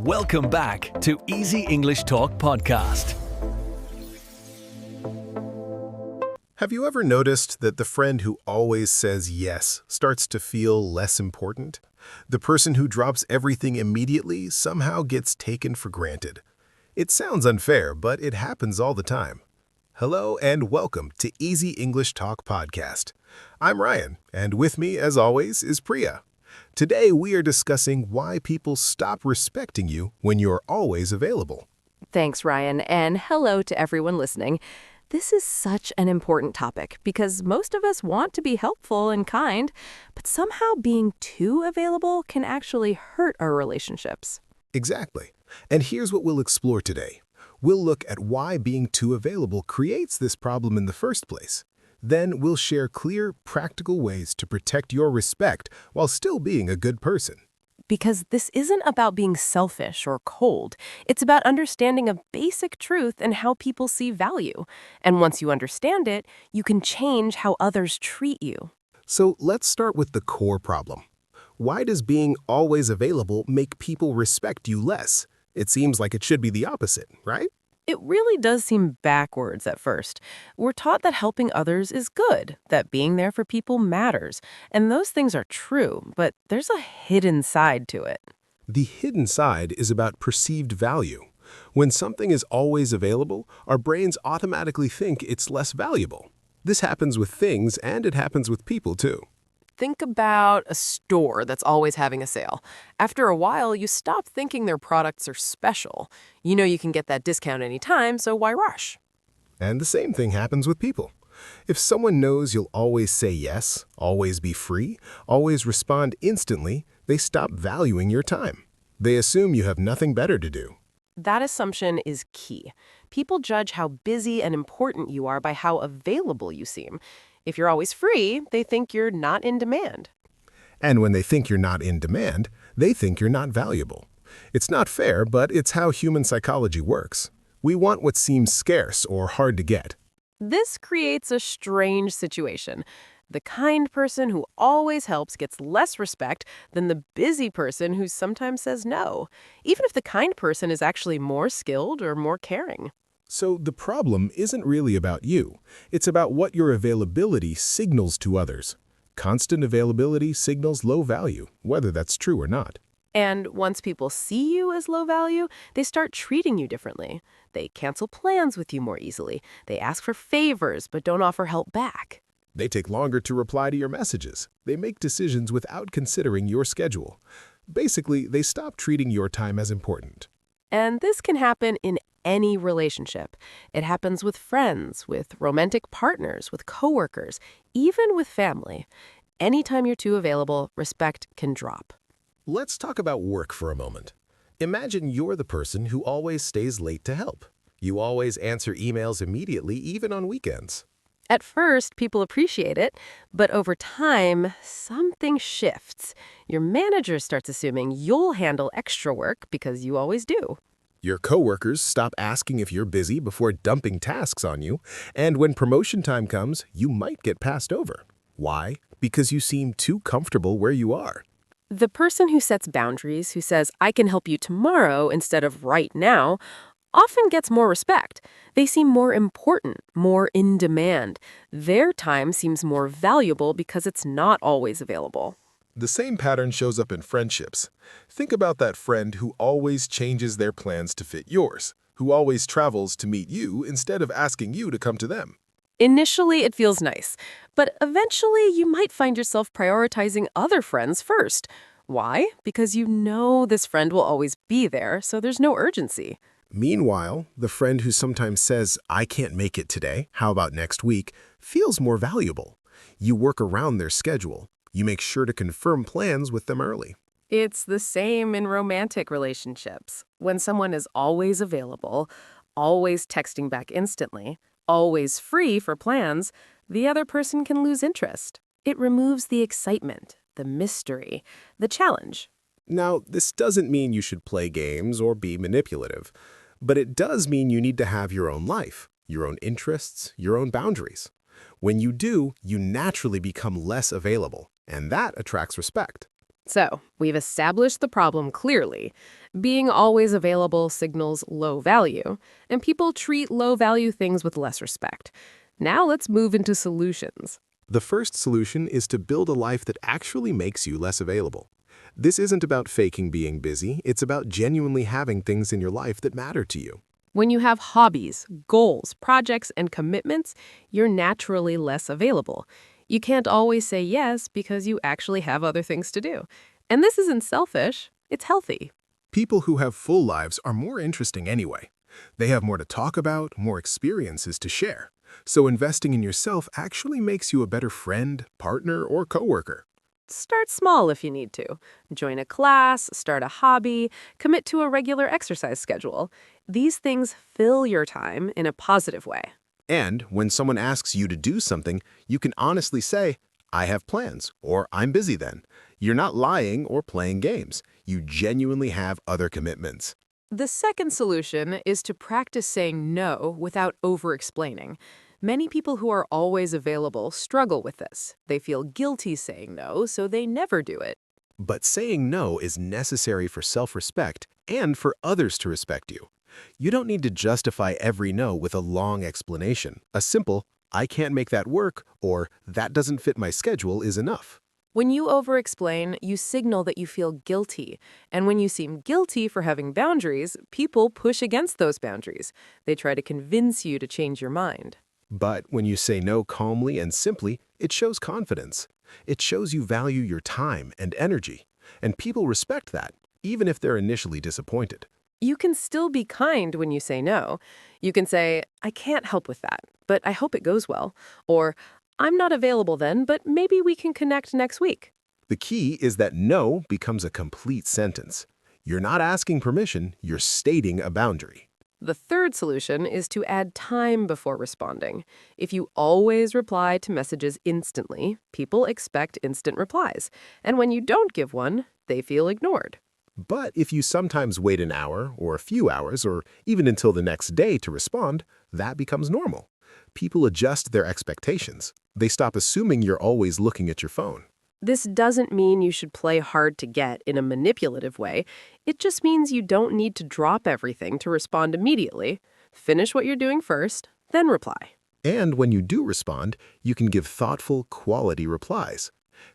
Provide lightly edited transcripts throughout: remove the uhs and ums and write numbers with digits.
Welcome back to Easy English Talk Podcast. Have you ever noticed that the friend who always says yes starts to feel less important? The person who drops everything immediately somehow gets taken for granted. It sounds unfair, but it happens all the time. Hello and welcome to Easy English Talk Podcast. I'm Ryan, and with me, as always, is Priya. Today, we are discussing why people stop respecting you when you're always available. Thanks, Ryan, and hello to everyone listening. This is such an important topic because most of us want to be helpful and kind, but somehow being too available can actually hurt our relationships. Exactly. And here's what we'll explore today. We'll look at why being too available creates this problem in the first place. Then we'll share clear, practical ways to protect your respect while still being a good person. Because this isn't about being selfish or cold. It's about understanding a basic truth and how people see value. And once you understand it, you can change how others treat you. So let's start with the core problem. Why does being always available make people respect you less? It seems like it should be the opposite, right? It really does seem backwards at first. We're taught that helping others is good, that being there for people matters, and those things are true, but there's a hidden side to it. The hidden side is about perceived value. When something is always available, our brains automatically think it's less valuable. This happens with things and it happens with people too. Think about a store that's always having a sale. After a while, you stop thinking their products are special. You know you can get that discount anytime, so why rush? And the same thing happens with people. If someone knows you'll always say yes, always be free, always respond instantly, they stop valuing your time. They assume you have nothing better to do. That assumption is key. People judge how busy and important you are by how available you seem. If you're always free, they think you're not in demand. And when they think you're not in demand, they think you're not valuable. It's not fair, but it's how human psychology works. We want what seems scarce or hard to get. This creates a strange situation. The kind person who always helps gets less respect than the busy person who sometimes says no, even if the kind person is actually more skilled or more caring. So the problem isn't really about you. It's about what your availability signals to others. Constant availability signals low value, whether that's true or not. And once people see you as low value, they start treating you differently. They cancel plans with you more easily. They ask for favors but don't offer help back. They take longer to reply to your messages. They make decisions without considering your schedule. Basically, they stop treating your time as important. And this can happen in any relationship. It happens with friends, with romantic partners, with coworkers, even with family. Anytime you're too available, respect can drop. Let's talk about work for a moment. Imagine you're the person who always stays late to help. You always answer emails immediately, even on weekends. At first, people appreciate it, but over time, something shifts. Your manager starts assuming you'll handle extra work because you always do. Your coworkers stop asking if you're busy before dumping tasks on you, and when promotion time comes, you might get passed over. Why? Because you seem too comfortable where you are. The person who sets boundaries, who says, I can help you tomorrow instead of right now, often gets more respect. They seem more important, more in demand. Their time seems more valuable because it's not always available. The same pattern shows up in friendships. Think about that friend who always changes their plans to fit yours, who always travels to meet you instead of asking you to come to them. Initially, it feels nice, but eventually you might find yourself prioritizing other friends first. Why? Because you know this friend will always be there, so there's no urgency. Meanwhile, the friend who sometimes says, I can't make it today, how about next week, feels more valuable. You work around their schedule. You make sure to confirm plans with them early. It's the same in romantic relationships. When someone is always available, always texting back instantly, always free for plans, the other person can lose interest. It removes the excitement, the mystery, the challenge. Now, this doesn't mean you should play games or be manipulative, but it does mean you need to have your own life, your own interests, your own boundaries. When you do, you naturally become less available, and that attracts respect. So, we've established the problem clearly. Being always available signals low value, and people treat low-value things with less respect. Now let's move into solutions. The first solution is to build a life that actually makes you less available. This isn't about faking being busy, it's about genuinely having things in your life that matter to you. When you have hobbies, goals, projects, and commitments, you're naturally less available. You can't always say yes because you actually have other things to do. And this isn't selfish, it's healthy. People who have full lives are more interesting anyway. They have more to talk about, more experiences to share. So investing in yourself actually makes you a better friend, partner, or coworker. Start small if you need to. Join a class, start a hobby, commit to a regular exercise schedule. These things fill your time in a positive way. And when someone asks you to do something, you can honestly say, I have plans, or I'm busy then. You're not lying or playing games. You genuinely have other commitments. The second solution is to practice saying no without over-explaining. Many people who are always available struggle with this. They feel guilty saying no, so they never do it. But saying no is necessary for self-respect and for others to respect you. You don't need to justify every no with a long explanation. A simple, I can't make that work, or that doesn't fit my schedule is enough. When you over-explain, you signal that you feel guilty. And when you seem guilty for having boundaries, people push against those boundaries. They try to convince you to change your mind. But when you say no calmly and simply, it shows confidence. It shows you value your time and energy. And people respect that, even if they're initially disappointed. You can still be kind when you say no. You can say, I can't help with that, but I hope it goes well. Or, I'm not available then, but maybe we can connect next week. The key is that no becomes a complete sentence. You're not asking permission, you're stating a boundary. The third solution is to add time before responding. If you always reply to messages instantly, people expect instant replies. And when you don't give one, they feel ignored. But if you sometimes wait an hour or a few hours or even until the next day to respond, that becomes normal. People adjust their expectations. They stop assuming you're always looking at your phone. This doesn't mean you should play hard to get in a manipulative way. It just means you don't need to drop everything to respond immediately. Finish what you're doing first, then reply. And when you do respond, you can give thoughtful, quality replies.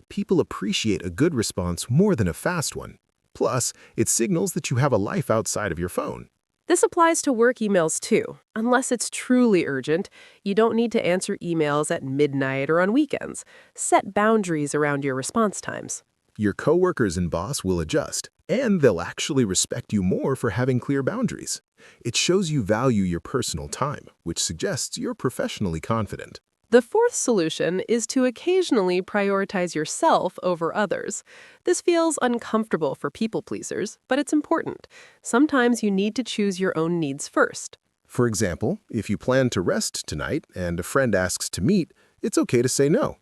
People appreciate a good response more than a fast one. Plus, it signals that you have a life outside of your phone. This applies to work emails too. Unless it's truly urgent, you don't need to answer emails at midnight or on weekends. Set boundaries around your response times. Your coworkers and boss will adjust, and they'll actually respect you more for having clear boundaries. It shows you value your personal time, which suggests you're professionally confident. The fourth solution is to occasionally prioritize yourself over others. This feels uncomfortable for people pleasers, but it's important. Sometimes you need to choose your own needs first. For example, if you plan to rest tonight and a friend asks to meet, it's okay to say no.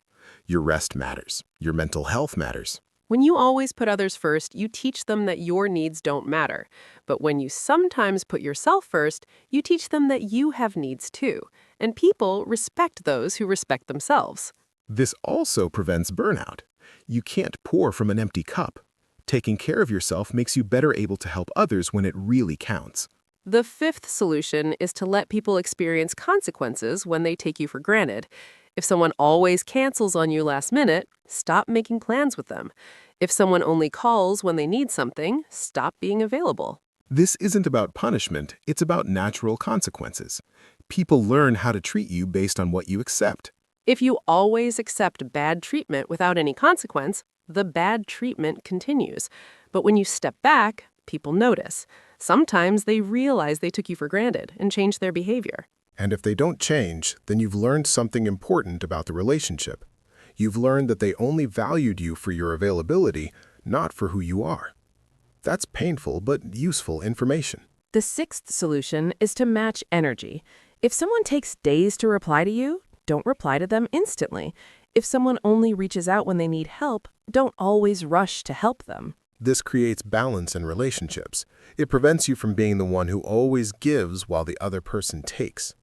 Your rest matters. Your mental health matters. When you always put others first, you teach them that your needs don't matter. But when you sometimes put yourself first, you teach them that you have needs too. And people respect those who respect themselves. This also prevents burnout. You can't pour from an empty cup. Taking care of yourself makes you better able to help others when it really counts. The fifth solution is to let people experience consequences when they take you for granted. If someone always cancels on you last minute, stop making plans with them. If someone only calls when they need something, stop being available. This isn't about punishment, it's about natural consequences. People learn how to treat you based on what you accept. If you always accept bad treatment without any consequence, the bad treatment continues. But when you step back, people notice. Sometimes they realize they took you for granted and change their behavior. And if they don't change, then you've learned something important about the relationship. You've learned that they only valued you for your availability, not for who you are. That's painful but useful information. The sixth solution is to match energy. If someone takes days to reply to you, don't reply to them instantly. If someone only reaches out when they need help, don't always rush to help them. This creates balance in relationships. It prevents you from being the one who always gives while the other person takes.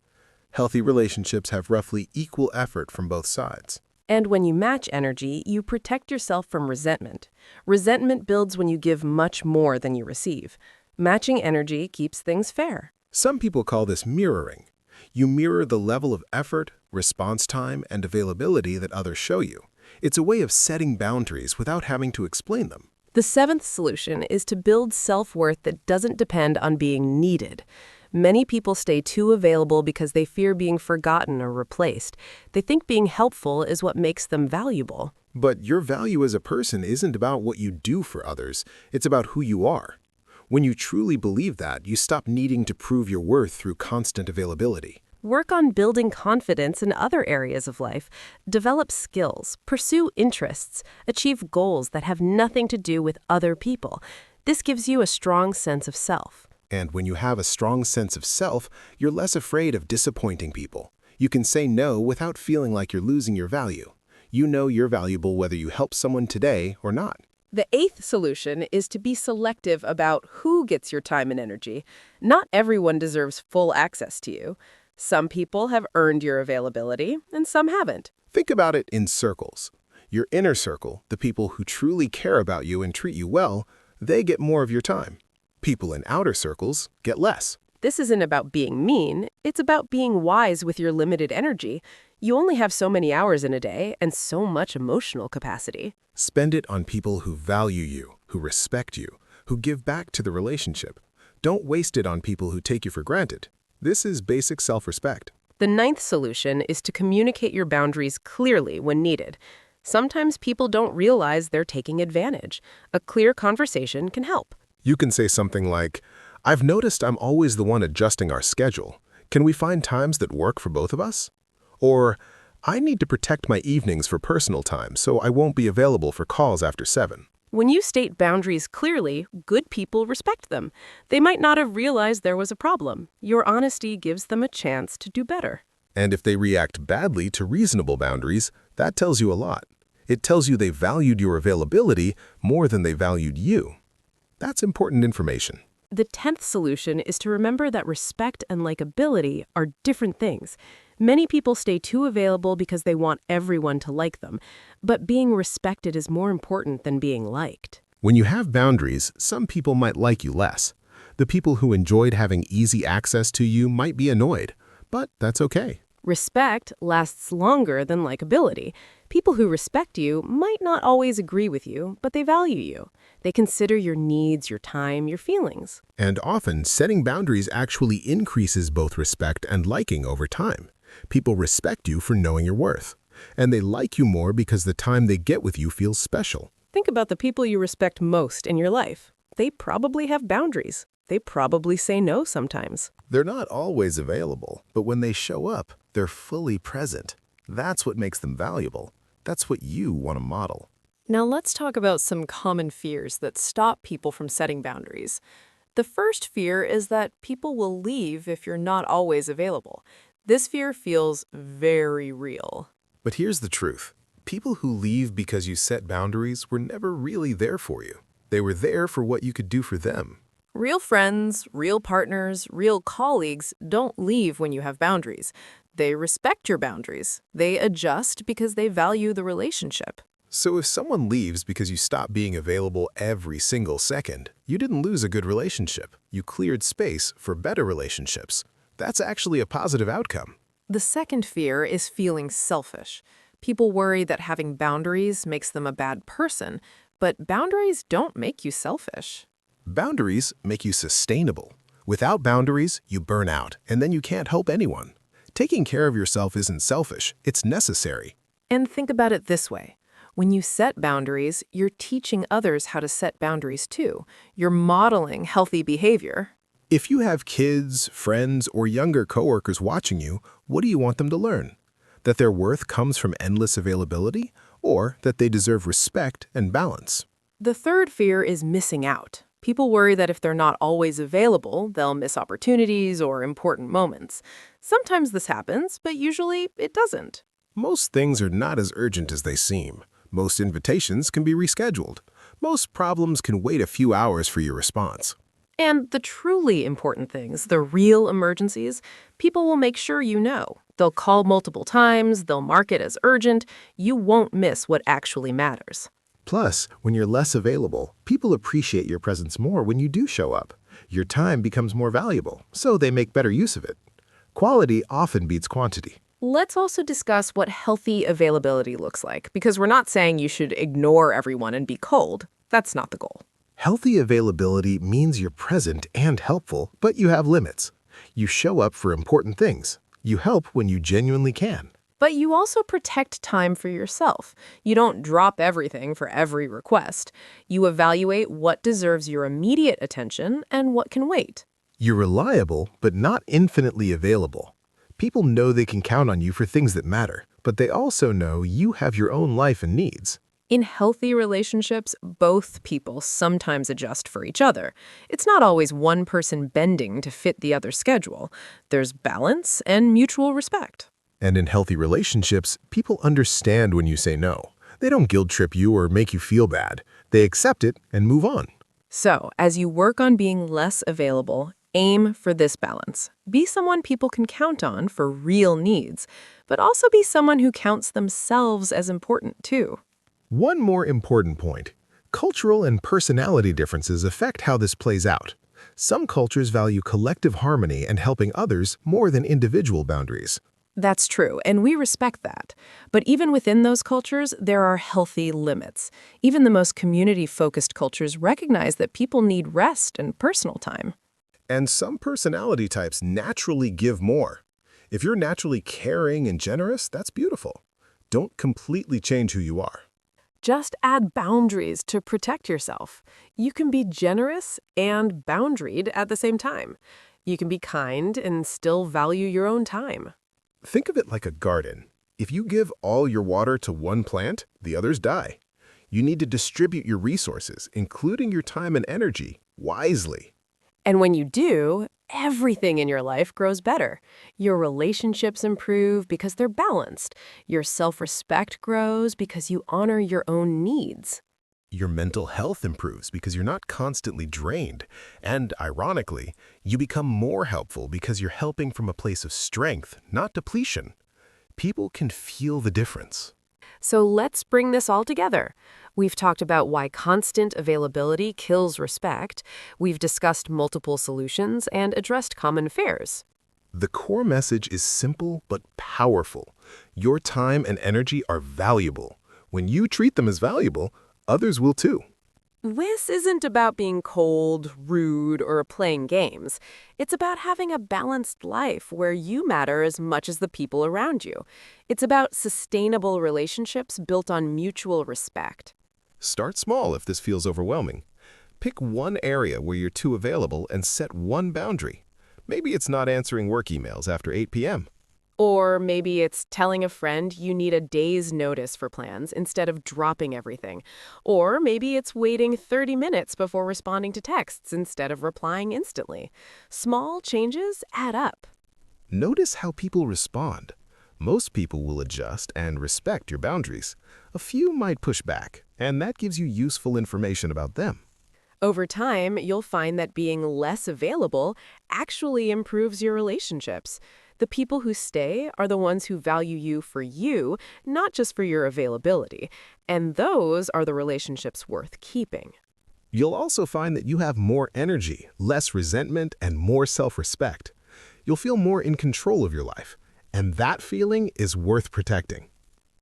Healthy relationships have roughly equal effort from both sides. And when you match energy, you protect yourself from resentment. Resentment builds when you give much more than you receive. Matching energy keeps things fair. Some people call this mirroring. You mirror the level of effort, response time, and availability that others show you. It's a way of setting boundaries without having to explain them. The seventh solution is to build self-worth that doesn't depend on being needed. Many people stay too available because they fear being forgotten or replaced. They think being helpful is what makes them valuable. But your value as a person isn't about what you do for others. It's about who you are. When you truly believe that, you stop needing to prove your worth through constant availability. Work on building confidence in other areas of life. Develop skills, pursue interests, achieve goals that have nothing to do with other people. This gives you a strong sense of self. And when you have a strong sense of self, you're less afraid of disappointing people. You can say no without feeling like you're losing your value. You know you're valuable whether you help someone today or not. The eighth solution is to be selective about who gets your time and energy. Not everyone deserves full access to you. Some people have earned your availability, and some haven't. Think about it in circles. Your inner circle, the people who truly care about you and treat you well, they get more of your time. People in outer circles get less. This isn't about being mean, it's about being wise with your limited energy. You only have so many hours in a day and so much emotional capacity. Spend it on people who value you, who respect you, who give back to the relationship. Don't waste it on people who take you for granted. This is basic self-respect. The ninth solution is to communicate your boundaries clearly when needed. Sometimes people don't realize they're taking advantage. A clear conversation can help. You can say something like, "I've noticed I'm always the one adjusting our schedule. Can we find times that work for both of us?" Or, "I need to protect my evenings for personal time, so I won't be available for calls after 7. When you state boundaries clearly, good people respect them. They might not have realized there was a problem. Your honesty gives them a chance to do better. And if they react badly to reasonable boundaries, that tells you a lot. It tells you they valued your availability more than they valued you. That's important information. The 10th solution is to remember that respect and likability are different things. Many people stay too available because they want everyone to like them, but being respected is more important than being liked. When you have boundaries, some people might like you less. The people who enjoyed having easy access to you might be annoyed, but that's okay. Respect lasts longer than likability. People who respect you might not always agree with you, but they value you. They consider your needs, your time, your feelings. And often, setting boundaries actually increases both respect and liking over time. People respect you for knowing your worth, and they like you more because the time they get with you feels special. Think about the people you respect most in your life. They probably have boundaries. They probably say no sometimes. They're not always available, but when they show up, they're fully present. That's what makes them valuable. That's what you want to model. Now let's talk about some common fears that stop people from setting boundaries. The first fear is that people will leave if you're not always available. This fear feels very real. But here's the truth. People who leave because you set boundaries were never really there for you. They were there for what you could do for them. Real friends, real partners, real colleagues don't leave when you have boundaries. They respect your boundaries. They adjust because they value the relationship. So if someone leaves because you stop being available every single second, you didn't lose a good relationship. You cleared space for better relationships. That's actually a positive outcome. The second fear is feeling selfish. People worry that having boundaries makes them a bad person, but boundaries don't make you selfish. Boundaries make you sustainable. Without boundaries, you burn out, and then you can't help anyone. Taking care of yourself isn't selfish, it's necessary. And think about it this way. When you set boundaries, you're teaching others how to set boundaries too. You're modeling healthy behavior. If you have kids, friends, or younger coworkers watching you, what do you want them to learn? That their worth comes from endless availability, or that they deserve respect and balance? The third fear is missing out. People worry that if they're not always available, they'll miss opportunities or important moments. Sometimes this happens, but usually it doesn't. Most things are not as urgent as they seem. Most invitations can be rescheduled. Most problems can wait a few hours for your response. And the truly important things, the real emergencies, people will make sure you know. They'll call multiple times, they'll mark it as urgent. You won't miss what actually matters. Plus, when you're less available, people appreciate your presence more when you do show up. Your time becomes more valuable, so they make better use of it. Quality often beats quantity. Let's also discuss what healthy availability looks like, because we're not saying you should ignore everyone and be cold. That's not the goal. Healthy availability means you're present and helpful, but you have limits. You show up for important things. You help when you genuinely can. But you also protect time for yourself. You don't drop everything for every request. You evaluate what deserves your immediate attention and what can wait. You're reliable, but not infinitely available. People know they can count on you for things that matter, but they also know you have your own life and needs. In healthy relationships, both people sometimes adjust for each other. It's not always one person bending to fit the other's schedule. There's balance and mutual respect. And in healthy relationships, people understand when you say no. They don't guilt trip you or make you feel bad. They accept it and move on. So, as you work on being less available, aim for this balance. Be someone people can count on for real needs, but also be someone who counts themselves as important too. One more important point. Cultural and personality differences affect how this plays out. Some cultures value collective harmony and helping others more than individual boundaries. That's true, and we respect that. But even within those cultures, there are healthy limits. Even the most community-focused cultures recognize that people need rest and personal time. And some personality types naturally give more. If you're naturally caring and generous, that's beautiful. Don't completely change who you are. Just add boundaries to protect yourself. You can be generous and boundaried at the same time. You can be kind and still value your own time. Think of it like a garden. If you give all your water to one plant, the others die. You need to distribute your resources, including your time and energy, wisely. And when you do, everything in your life grows better. Your relationships improve because they're balanced. Your self-respect grows because you honor your own needs. Your mental health improves because you're not constantly drained. And ironically, you become more helpful because you're helping from a place of strength, not depletion. People can feel the difference. So let's bring this all together. We've talked about why constant availability kills respect. We've discussed multiple solutions and addressed common fears. The core message is simple but powerful. Your time and energy are valuable. When you treat them as valuable, others will too. This isn't about being cold, rude, or playing games. It's about having a balanced life where you matter as much as the people around you. It's about sustainable relationships built on mutual respect. Start small if this feels overwhelming. Pick one area where you're too available and set one boundary. Maybe it's not answering work emails after 8 p.m. Or maybe it's telling a friend you need a day's notice for plans instead of dropping everything. Or maybe it's waiting 30 minutes before responding to texts instead of replying instantly. Small changes add up. Notice how people respond. Most people will adjust and respect your boundaries. A few might push back, and that gives you useful information about them. Over time, you'll find that being less available actually improves your relationships. The people who stay are the ones who value you for you, not just for your availability. And those are the relationships worth keeping. You'll also find that you have more energy, less resentment, and more self-respect. You'll feel more in control of your life, and that feeling is worth protecting.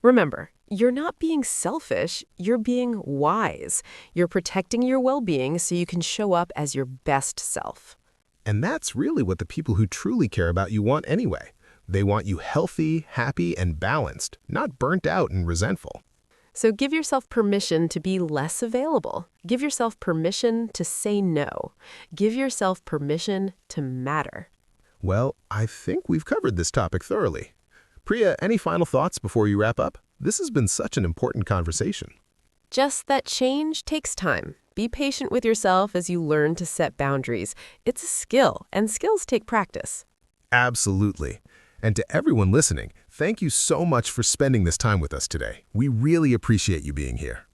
Remember, you're not being selfish, you're being wise. You're protecting your well-being so you can show up as your best self. And that's really what the people who truly care about you want anyway. They want you healthy, happy, and balanced, not burnt out and resentful. So give yourself permission to be less available. Give yourself permission to say no. Give yourself permission to matter. Well, I think we've covered this topic thoroughly. Priya, any final thoughts before you wrap up? This has been such an important conversation. Just that change takes time. Be patient with yourself as you learn to set boundaries. It's a skill, and skills take practice. Absolutely. And to everyone listening, thank you so much for spending this time with us today. We really appreciate you being here.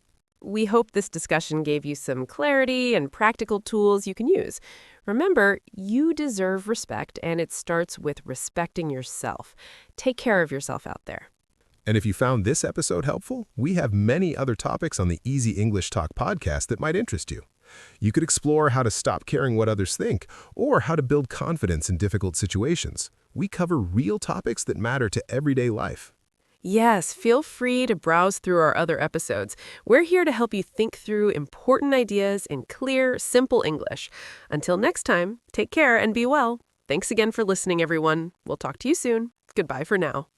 We hope this discussion gave you some clarity and practical tools you can use. Remember, you deserve respect, and it starts with respecting yourself. Take care of yourself out there. And if you found this episode helpful, we have many other topics on the Easy English Talk podcast that might interest you. You could explore how to stop caring what others think, or how to build confidence in difficult situations. We cover real topics that matter to everyday life. Yes, feel free to browse through our other episodes. We're here to help you think through important ideas in clear, simple English. Until next time, take care and be well. Thanks again for listening, everyone. We'll talk to you soon. Goodbye for now.